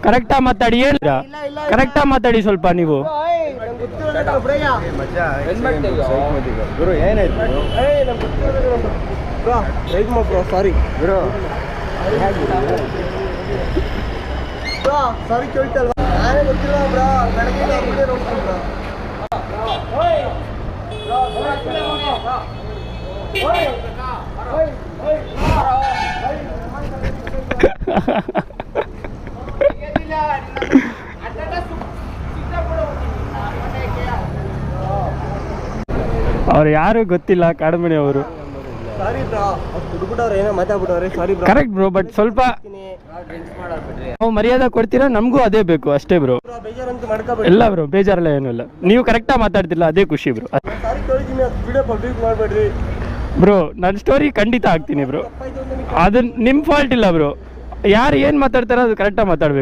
ಕರೆಕ್ಟಾಗಿ ಮಾತಾಡಿ. ಏನು ಕರೆಕ್ಟಾಗಿ ಮಾತಾಡಿ ಸ್ವಲ್ಪ ನೀವು. ಸಾರಿ ಸಾರಿ ಕೇಳ್ತಲ್ವಾ, ನಾನೇ ಗೊತ್ತಿಲ್ಲ ಬ್ರಾ, ಬೆಳಗ್ಗೆ ವಿಡಿಯೋ ನೋಡ್ತೀನಿ ಬ್ರಾ. ಅವ್ರು ಯಾರು ಗೊತ್ತಿಲ್ಲ, ಕಾಡುಮಣಿ ಅವರು. ಸಾರಿ ಬ್ರಾ, ದುಡ್ಬಿಟ್ಟವ್ರೆ, ಏನೋ ಮಾತಾಡ್ಬಿಟ್ಟವ್ರೆ, ಸಾರಿ ಬ್ರಾ. ಕರೆಕ್ಟ್ ಬ್ರೋ, ಬಟ್ ಸ್ವಲ್ಪ ನಾವು ಮರ್ಯಾದೆ ಕೊಡ್ತೀರಾ, ನಮಗೂ ಅದೇ ಬೇಕು ಅಷ್ಟೇ ಬ್ರೋ. ಬೇಜಾರಂತೂ ಮಾಡ್ಕೋಬೇಡಿ. ಇಲ್ಲ ಬ್ರೋ, ಬೇಜಾರಲ್ಲ ಏನೂ ಇಲ್ಲ. ನೀವು ಕರೆಕ್ಟಾಗಿ ಮಾತಾಡ್ತಿಲ್ಲ, ಅದೇ ಖುಷಿ ಬ್ರೋ. ಸಾರಿ ಕೇಳಿದ್ದೀನಿ, ವಿಡಿಯೋ ಪಬ್ಲಿಕ್ ಮಾಡಬೇಡ್ರಿ ಬ್ರೋ. ನನ್ನ ಸ್ಟೋರಿ ಖಂಡಿತ ಹಾಕ್ತೀನಿ ಬ್ರೋ, ಅದು ನಿಮ್ಮ ಫಾಲ್ಟ್ ಇಲ್ಲ ಬ್ರೋ. ಯಾರು ಏನು ಮಾತಾಡ್ತಾರೋ ಅದು ಕರೆಕ್ಟಾಗಿ ಮಾತಾಡಬೇಕು.